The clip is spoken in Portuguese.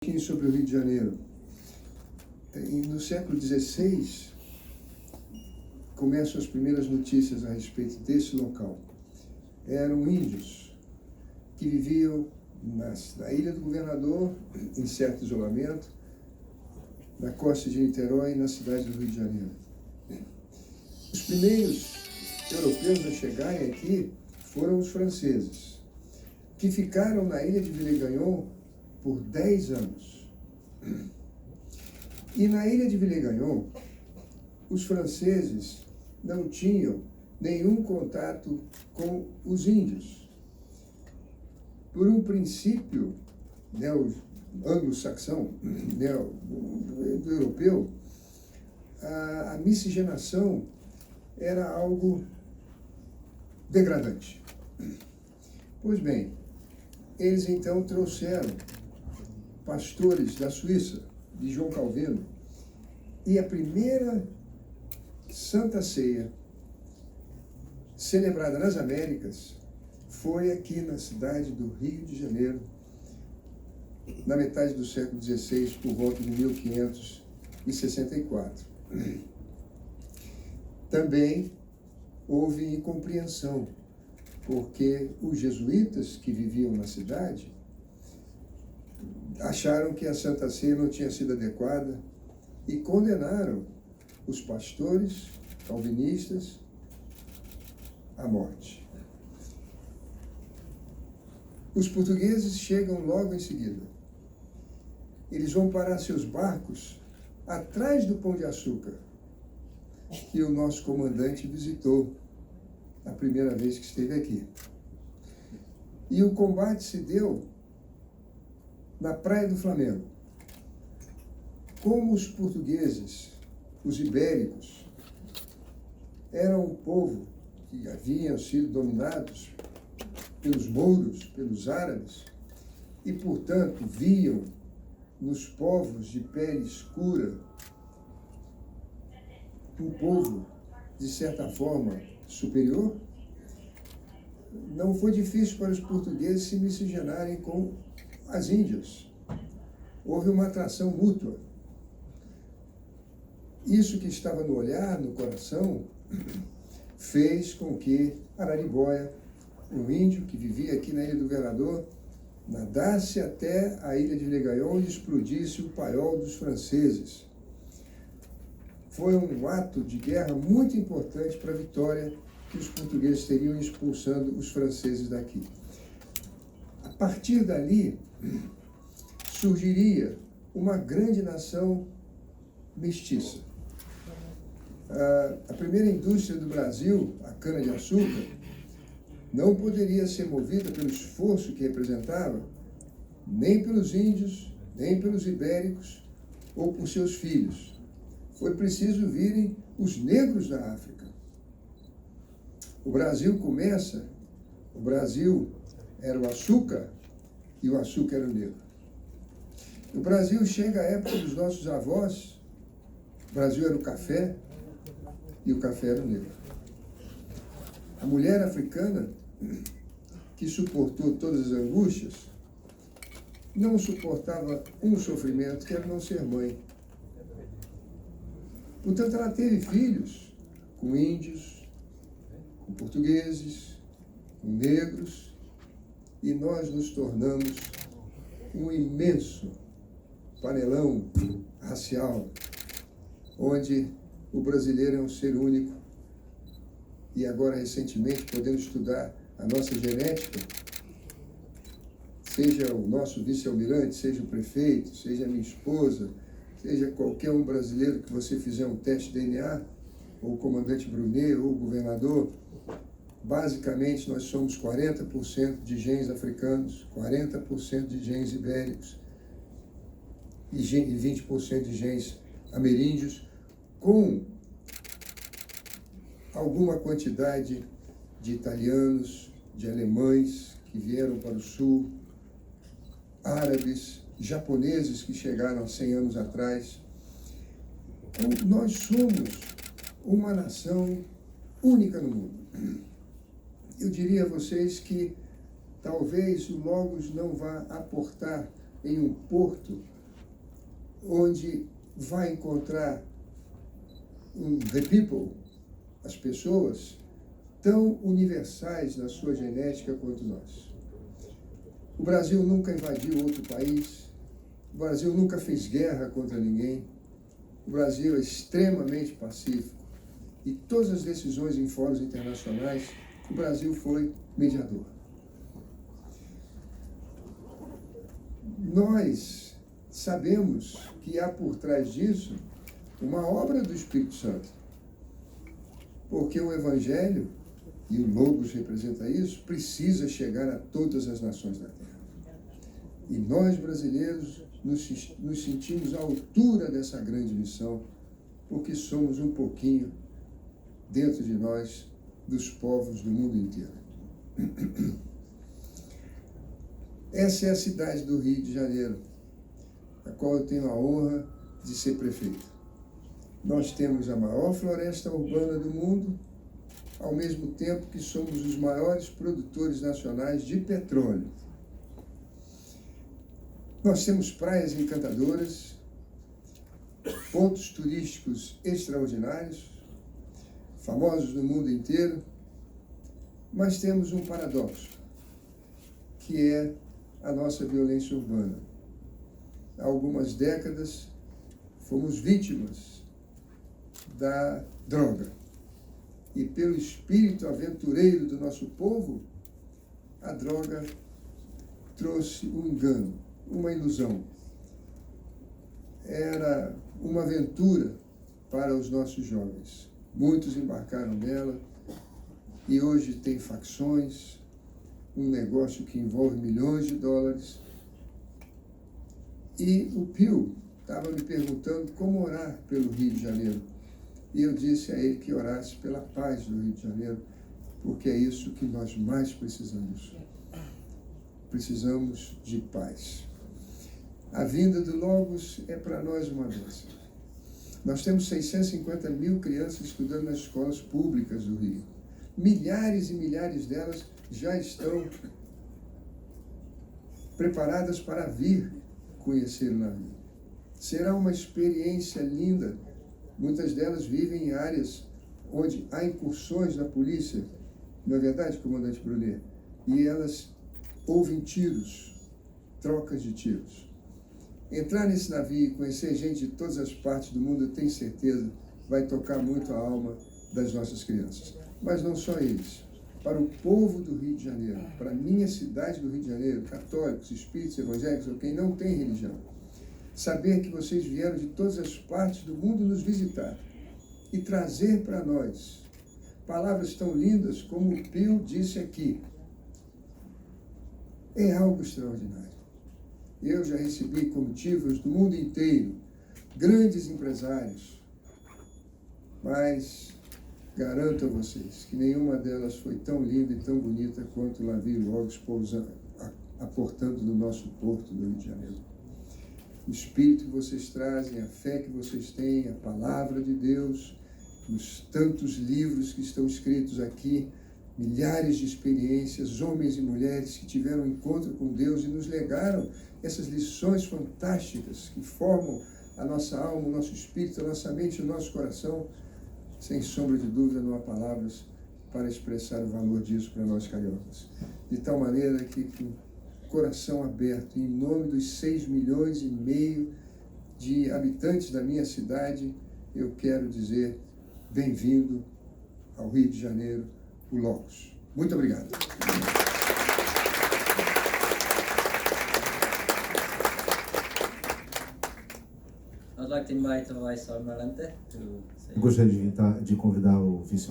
pouquinho sobre o Rio de Janeiro. No século XVI, começam as primeiras notícias a respeito desse local. Eram índios que viviam na Ilha do Governador, em certo isolamento, na costa de Niterói e na cidade do Rio de Janeiro. Os primeiros europeus a chegarem aqui foram os franceses, que ficaram na ilha de Villers-Gagnon por 10 anos. E na ilha de Villers-Gagnon, os franceses não tinham nenhum contato com os índios. Por um princípio anglo-saxão, do europeu, a miscigenação era algo degradante. Pois bem, eles então trouxeram pastores da Suíça, de João Calvino, e a primeira Santa Ceia celebrada nas Américas foi aqui na cidade do Rio de Janeiro, na metade do século XVI, por volta de 1564. Também houve incompreensão, porque os jesuítas que viviam na cidade acharam que a Santa Ceia não tinha sido adequada e condenaram os pastores calvinistas à morte. Os portugueses chegam logo em seguida. Eles vão parar seus barcos atrás do Pão de Açúcar, que o nosso comandante visitou a primeira vez que esteve aqui. E o combate se deu na Praia do Flamengo. Como os portugueses, os ibéricos, eram um povo que haviam sido dominados pelos mouros, pelos árabes, e, portanto, viam nos povos de pele escura um povo, de certa forma, superior, não foi difícil para os portugueses se miscigenarem com as índias. Houve uma atração mútua. Isso que estava no olhar, no coração, fez com que Araribóia, um índio que vivia aqui na Ilha do Governador, nadasse até a ilha de Villers-Gagnon e explodisse o paiol dos franceses. Foi um ato de guerra muito importante para a vitória que os portugueses teriam expulsando os franceses daqui. A partir dali, surgiria uma grande nação mestiça. A primeira indústria do Brasil, a cana-de-açúcar, não poderia ser movida pelo esforço que representava, nem pelos índios, nem pelos ibéricos ou por seus filhos. Foi preciso virem os negros da África. O Brasil era o açúcar e o açúcar era o negro. O Brasil chega à época dos nossos avós, o Brasil era o café e o café era o negro. A mulher africana, que suportou todas as angústias, não suportava um sofrimento, que era não ser mãe. Portanto, ela teve filhos com índios, com portugueses, com negros, e nós nos tornamos um imenso panelão racial, onde o brasileiro é um ser único. E agora, recentemente, podemos estudar a nossa genética, seja o nosso vice-almirante, seja o prefeito, seja a minha esposa, seja qualquer um brasileiro que você fizer um teste de DNA, ou o comandante Brunet, ou o governador, basicamente nós somos 40% de genes africanos, 40% de genes ibéricos e 20% de genes ameríndios, com alguma quantidade de italianos, de alemães que vieram para o sul, árabes, japoneses que chegaram há 100 anos atrás. Então, nós somos uma nação única no mundo. Eu diria a vocês que talvez o Logos não vá aportar em um porto onde vai encontrar the people, as pessoas, tão universais na sua genética quanto nós. O Brasil nunca invadiu outro país, o Brasil nunca fez guerra contra ninguém, o Brasil é extremamente pacífico e todas as decisões em fóruns internacionais, o Brasil foi mediador. Nós sabemos que há por trás disso uma obra do Espírito Santo, porque o Evangelho, e o Logos representa isso, precisa chegar a todas as nações da Terra. E nós, brasileiros, nos sentimos à altura dessa grande missão, porque somos um pouquinho, dentro de nós, dos povos do mundo inteiro. Essa é a cidade do Rio de Janeiro, a qual eu tenho a honra de ser prefeito. Nós temos a maior floresta urbana do mundo, ao mesmo tempo que somos os maiores produtores nacionais de petróleo. Nós temos praias encantadoras, pontos turísticos extraordinários, famosos no mundo inteiro, mas temos um paradoxo, que é a nossa violência urbana. Há algumas décadas fomos vítimas da droga. E pelo espírito aventureiro do nosso povo, a droga trouxe um engano, uma ilusão. Era uma aventura para os nossos jovens. Muitos embarcaram nela e hoje tem facções, um negócio que envolve milhões de dólares. E o Pio estava me perguntando como orar pelo Rio de Janeiro. E eu disse a ele que orasse pela paz do Rio de Janeiro, porque é isso que nós mais precisamos. Precisamos de paz. A vinda do Logos é para nós uma bênção. Nós temos 650 mil crianças estudando nas escolas públicas do Rio. Milhares e milhares delas já estão preparadas para vir conhecer o navio. Será uma experiência linda. Muitas delas vivem em áreas onde há incursões da polícia, não é verdade, comandante Brunet? E elas ouvem tiros, trocas de tiros. Entrar nesse navio e conhecer gente de todas as partes do mundo, eu tenho certeza, vai tocar muito a alma das nossas crianças. Mas não só eles. Para o povo do Rio de Janeiro, para a minha cidade do Rio de Janeiro, católicos, espíritos, evangélicos, ou quem não tem religião, saber que vocês vieram de todas as partes do mundo nos visitar e trazer para nós palavras tão lindas como o Pio disse aqui, é algo extraordinário. Eu já recebi comitivas do mundo inteiro, grandes empresários, mas garanto a vocês que nenhuma delas foi tão linda e tão bonita quanto o navio Logos pousando, aportando no nosso porto do Rio de Janeiro. O Espírito que vocês trazem, a fé que vocês têm, a palavra de Deus, os tantos livros que estão escritos aqui, milhares de experiências, homens e mulheres que tiveram um encontro com Deus e nos legaram essas lições fantásticas que formam a nossa alma, o nosso espírito, a nossa mente, o nosso coração. Sem sombra de dúvida, não há palavras para expressar o valor disso para nós cariocas. De tal maneira que com coração aberto, em nome dos 6,5 milhões de habitantes da minha cidade, eu quero dizer bem-vindo ao Rio de Janeiro, o Logos. Muito obrigado. I'd like to invite Vice Almirante to say... Gostaria de convidar o vice